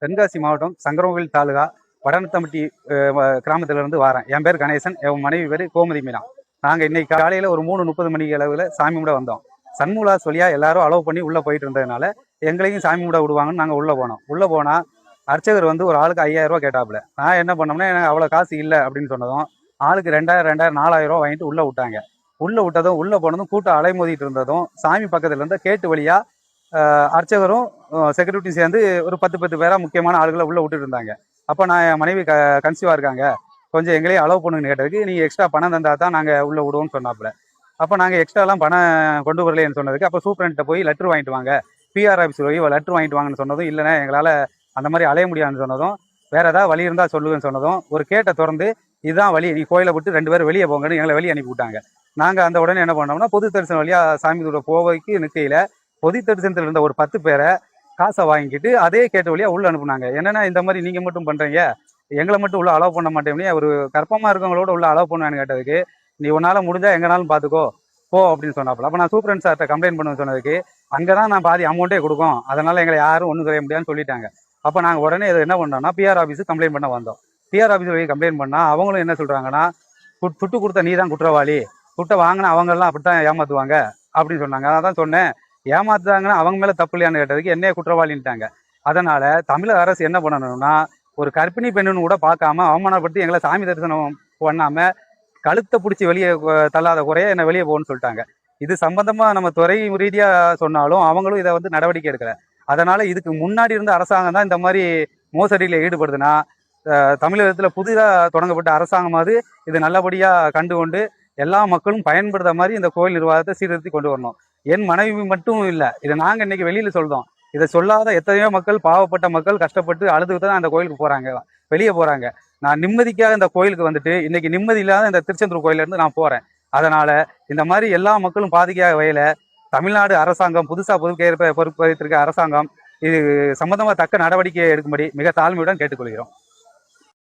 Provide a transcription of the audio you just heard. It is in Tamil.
தென்காசி மாவட்டம் சங்கரன்கோவில் தாலுகா வடநத்தம்பட்டி கிராமத்திலிருந்து வரேன். என் பேர் கணேசன், என் மனைவி பேர் கோமதி மீனா. நாங்கள் இன்னைக்கு காலையில் ஒரு 3:30 மணிக்கு அளவில் சாமி கும்பிட வந்தோம். சண்முலாஸ் வழியாக எல்லாரும் அலோவ் பண்ணி உள்ளே போயிட்டு இருந்ததுனால எங்களையும் சாமி கும்பிட விடுவாங்கன்னு நாங்கள் உள்ளே போனோம். உள்ளே போனால் அர்ச்சகர் வந்து ஒரு ஆளுக்கு 5000 ரூபா கேட்டாப்புல. நான் என்ன பண்ணோம்னா எனக்கு அவ்வளோ காசு இல்லை அப்படின்னு சொன்னதும் ஆளுக்கு 2000 4000 ரூபா வாங்கிட்டு உள்ளே விட்டாங்க. உள்ளே விட்டதும் உள்ளே போனதும் கூட்டம் அலைமோதிட்டு இருந்ததும் சாமி பக்கத்துல இருந்த கேட்டு வழியா அர்ச்சகரும் செக்யூரிட்டியும் சேர்ந்து ஒரு 10 பேரா முக்கியமான ஆளுகளை உள்ளே விட்டுட்டு இருந்தாங்க. அப்போ நான் என் மனைவி கன்சீவாக இருக்காங்க, கொஞ்சம் எங்களையும் அலோவ் பண்ணுன்னு கேட்டதுக்கு நீங்கள் எக்ஸ்ட்ரா பணம் தந்தா தான் நாங்கள் உள்ளே விடுவோம்னு சொன்னாப்புல. அப்போ நாங்கள் எக்ஸ்ட்ராலாம் பணம் கொண்டு வரலைன்னு சொன்னதுக்கு அப்போ சூப்பரண்ட்டை போய் லெட்ரு வாங்கிட்டு வாங்க, பிஆர் ஆஃபீஸ் போய் லெட்ரு வாங்கிட்டு வாங்கன்னு சொன்னதும் இல்லைன்னா எங்களால் அந்த மாதிரி அலைய முடியாதுன்னு சொன்னதும் வேறு ஏதாவது வழி இருந்தால் சொல்லுவேன்னு சொன்னதும் ஒரு கேட்டை திறந்து இதுதான் வழி, நீ கோயிலை விட்டு 2 பேரும் வெளியே போங்கன்னு எங்களை வெளியே அனுப்பி விட்டாங்க. நாங்கள் அந்த உடனே என்ன பண்ணோம்னா பொது தரிசனம் வழியாக சாமி தூர போவைக்கு நிற்கையில் பொது தரிசனத்தில் இருந்த ஒரு 10 பேரை காசை வாங்கிட்டு அதே கேட்ட வழியாக உள்ளே அனுப்புனாங்க. என்னென்னா இந்த மாதிரி நீங்கள் மட்டும் பண்ணுறீங்க, எங்களை மட்டும் உள்ள அலோவ் பண்ண மாட்டேன்னு ஒரு கற்பமாக இருக்கவங்களோட உள்ள அலோவ் பண்ணுவான்னு கேட்டதுக்கு நீ உன்னால் முடிஞ்சால் எங்கனாலும் பார்த்துக்கோ போ அப்படின்னு சொன்னாப்புல. அப்போ நான் சூப்பரண்ட் சார்கிட்ட கம்ப்ளைண்ட் பண்ண சொன்னதுக்கு அங்கே தான் நான் பாதி அமௌண்ட்டே கொடுக்கும், அதனால் எங்களை யாரும் ஒன்றும் செய்ய முடியாதுன்னு சொல்லிட்டாங்க. அப்போ நாங்கள் உடனே இதை என்ன பண்ணோம்னா பிஆர் ஆஃபீஸுக்கு கம்ப்ளைண்ட் பண்ண வந்தோம். பிஆர் ஆஃபீஸ் போய் கம்ப்ளைண்ட் பண்ணால் அவங்களும் என்ன சொல்கிறாங்கன்னா துட்டு கொடுத்த நீ தான் குற்றவாளி, துட்டை வாங்கினா அவங்கெல்லாம் அப்படி தான் ஏமாற்றுவாங்க அப்படின்னு சொன்னாங்க. அதான் சொன்னேன், ஏமாத்துறாங்கன்னா அவங்க மேலே தப்பு இல்லையான்னு கேட்டதுக்கு என்னையே குற்றவாளின்ட்டாங்க. அதனால் தமிழக அரசு என்ன பண்ணணும்னா ஒரு கர்ப்பிணி பெண்ணுன்னு கூட பார்க்காம அவமானப்படுத்தி எங்களை சாமி தரிசனம் பண்ணாமல் கழுத்தை பிடிச்சி வெளியே தள்ளாத குறைய என்னை வெளியே போகணும்னு சொல்லிட்டாங்க. இது சம்பந்தமாக நம்ம துறை ரீதியாக சொன்னாலும் அவங்களும் இதை வந்து நடவடிக்கை எடுக்கலை. அதனால் இதுக்கு முன்னாடி இருந்த அரசாங்கம் தான் இந்த மாதிரி மோசடியில் ஈடுபடுதுன்னா தமிழகத்தில் புதிதாக தொடங்கப்பட்ட அரசாங்கமாவது இது நல்லபடியாக கண்டு கொண்டு எல்லா மக்களும் பயன்படுத்த மாதிரி இந்த கோயில் நிர்வாகத்தை சீர்திருத்தி கொண்டு வரணும். என் மனைவி மட்டும் இல்லை, இதை நாங்கள் இன்னைக்கு வெளியில் சொல்கிறோம். இதை சொல்லாத எத்தனையோ மக்கள், பாவப்பட்ட மக்கள் கஷ்டப்பட்டு அழுதுகிட்டு தான் அந்த கோயிலுக்கு போகிறாங்க, வெளியே போகிறாங்க. நான் நிம்மதிக்காக இந்த கோயிலுக்கு வந்துட்டு இன்னைக்கு நிம்மதி இல்லாத இந்த திருச்செந்தூர் கோயிலேருந்து நான் போகிறேன். அதனால் இந்த மாதிரி எல்லா மக்களும் பாதிக்காத வகையில் தமிழ்நாடு அரசாங்கம் புதுசாக பொறுப்பேற்றிருக்க அரசாங்கம் இது சம்பந்தமாக தக்க நடவடிக்கை எடுக்கும்படி மிக தாழ்மையுடன் கேட்டுக்கொள்கிறோம்.